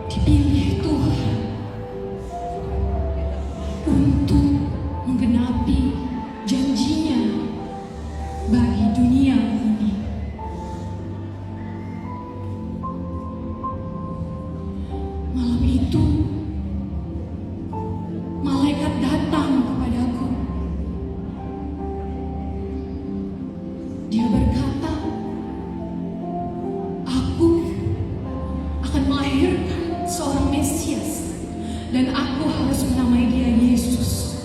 dipilih Tuhan untuk menggenapi janjinya bagi dunia ini. Malam itu malaikat datang kepadaku. Dia berkata, aku akan melahirkan seorang Mesias dan aku harus menamai dia Yesus.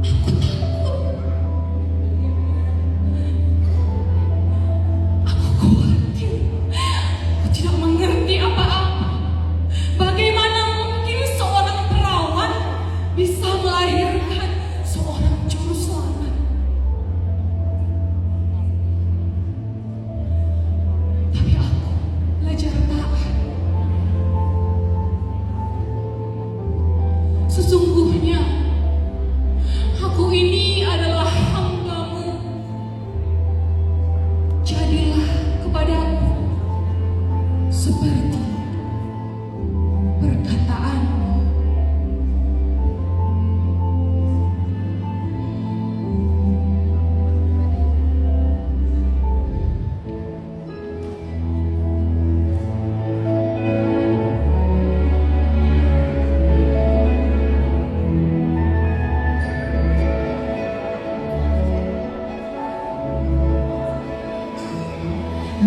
Aku takut. Aku khawatir. Aku tidak mengerti apa-apa. Bagaimana mungkin seorang perawan bisa melahirkan seorang juru selamat? Tapi aku belajar taat. Sesungguhnya aku ini adalah hamba-Mu. Jadilah kepadaku seperti perkataan-Mu.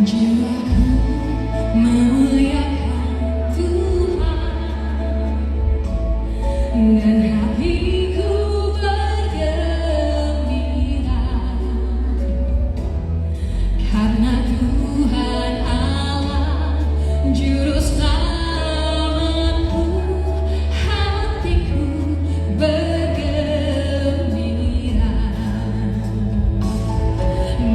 Jiwaku memuliakan Tuhan dan hatiku bergembira karena Tuhan Allah Juru Selamatku, hatiku bergembira.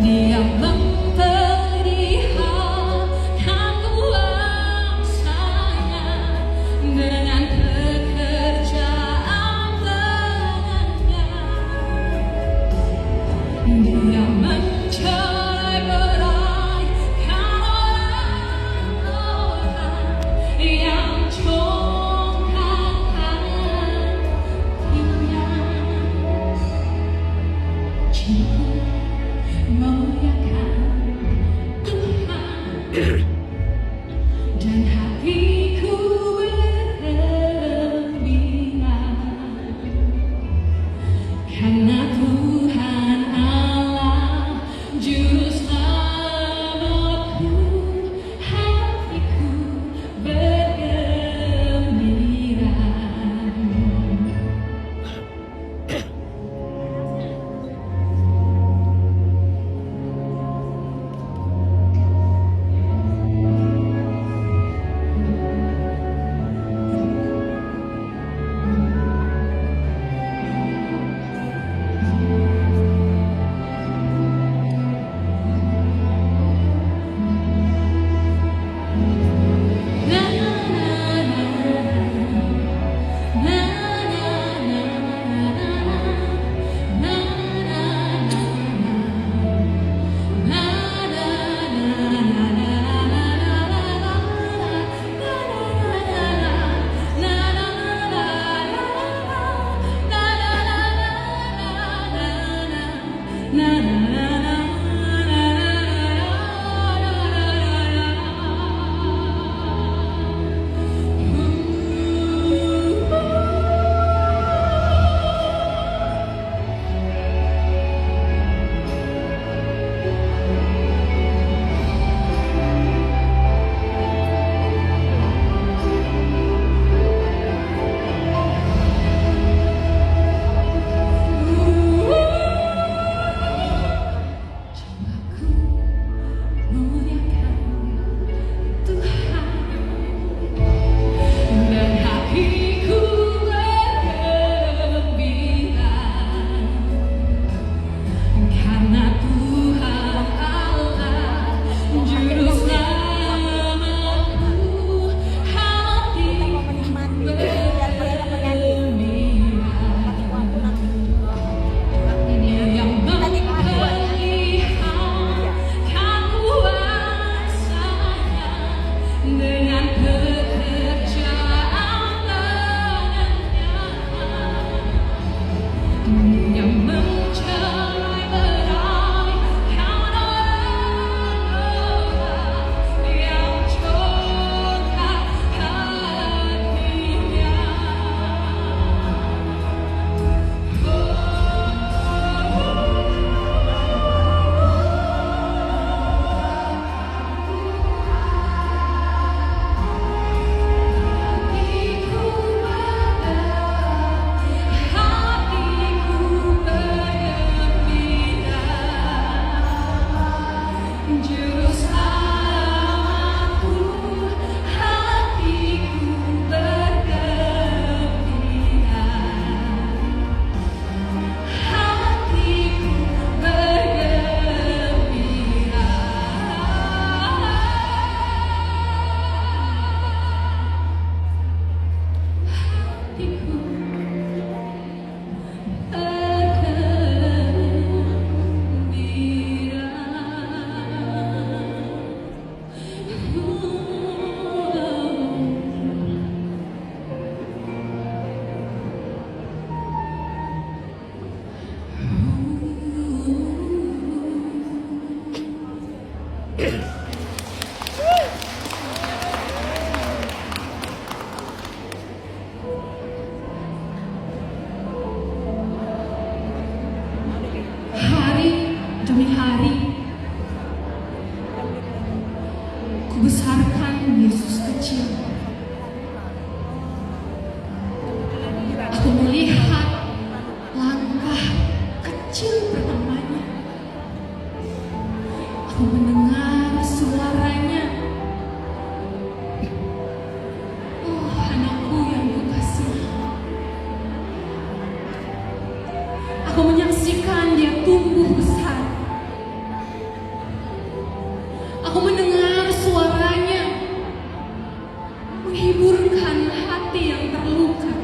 Dia memperlihatkan kuasa-Nya dengan pekerjaan tangan-Nya. Dia mencerai-beraikan orang-orang yang congkak hatinya. Jiwaku memuliakan Tuhan dan hatiku bergembira karena Tuhan Allah Juru Selamatku, hatiku bergembira. Hari demi hari, kubesarkan Yesus kecil. Aku melihat langkah kecil pertamanya. Aku mendengar suaranya. Oh, anakku yang kukasihi. Aku menyaksikan dia tumbuh besar. Aku mendengar suaranya menghiburkan hati yang terluka.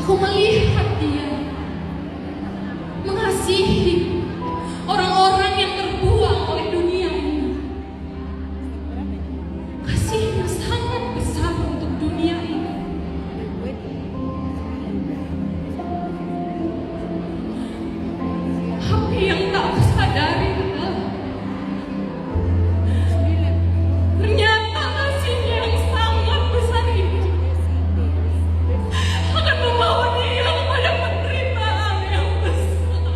Aku melihat dia mengasihi orang-orang yang terbuang oleh dunia ini. Kasihnya sangat besar untuk dunia ini. Tapi yang tak kusadari adalah ternyata kasihnya yang sangat besar ini akan membawa dia kepada penderitaan yang besar.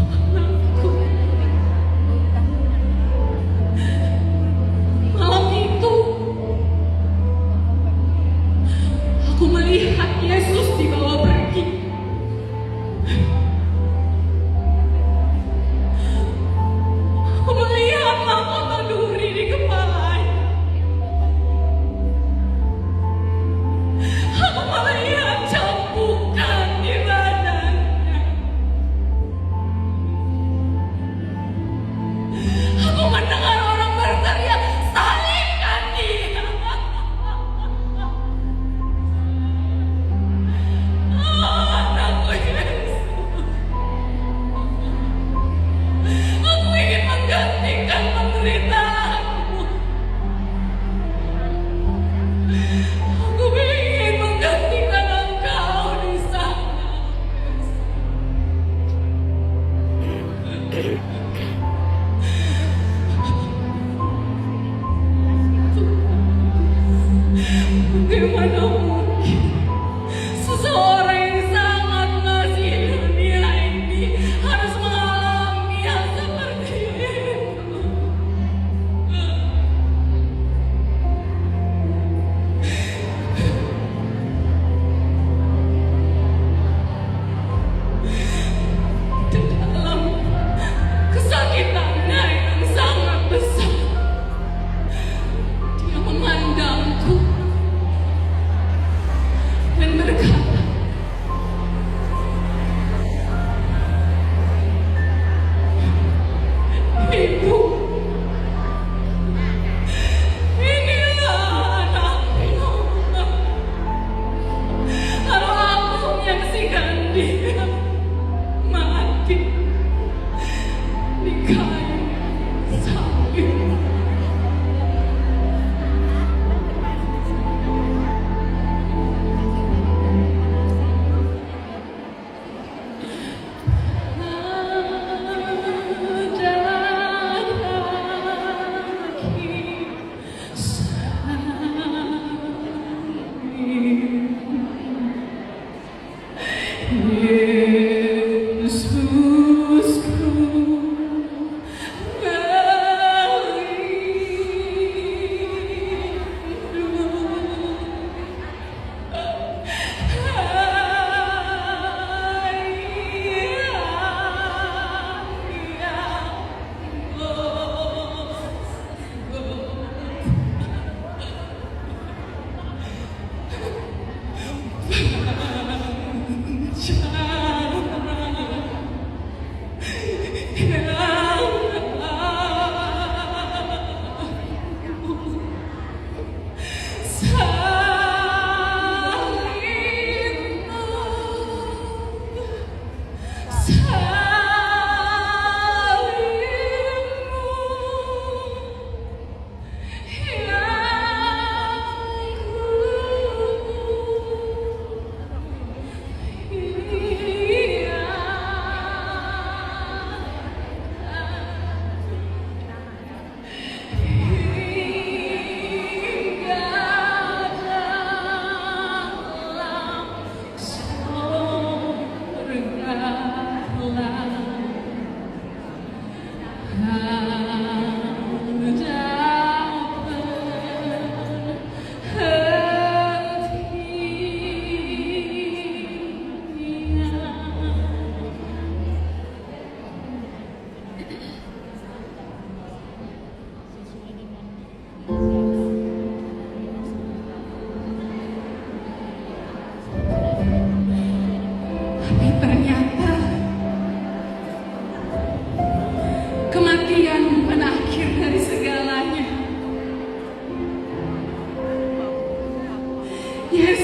Anakku, malam itu aku melihat Yesus dibawa pergi. Aku melihat mahkota duri di kepalanya. Aku melihat cambukan di badannya. Aku mendengar orang berteriak, "Salibkan dia!" Oh, anakku Yesus. Aku ingin menggantikan penderitaanmu. Aku ingin menggantikan engkau di sana. Bagaimana mungkin seseorang yang sangat mengasihi dunia ini harus mengalami hal seperti itu? Di dalam kesakitannya yang sangat besar, dia memandangku dan berkata, "Ibu, inilah anakmu." Lalu aku menyaksikan dia mati di kayu salib.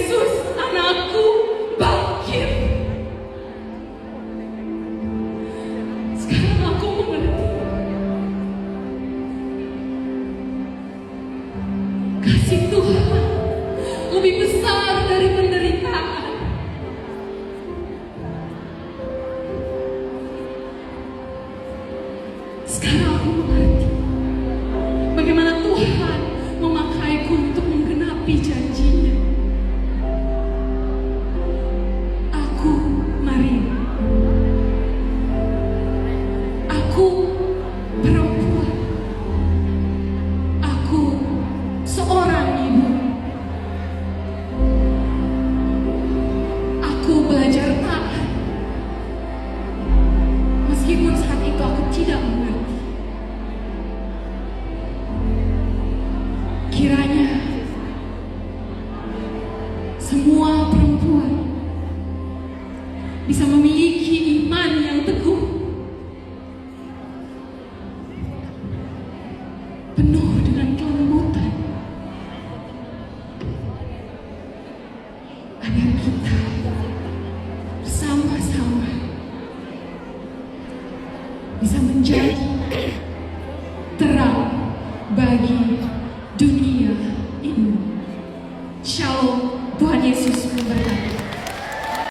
Yesus, anakku bangkit. Sekarang aku mengerti. Kasih Tuhan lebih besar dari penderitaan. Sekarang aku mengerti bagaimana Tuhan memakaiku untuk menggenapi janji-Nya. Aku Maria. Aku perempuan. Aku seorang ibu. Aku belajar taat. Meskipun saat itu aku tidak mengerti. Kiranya semua perempuan bisa memiliki iman yang teguh, penuh dengan kelembutan, agar kita bersama-sama bisa menjadi terang bagi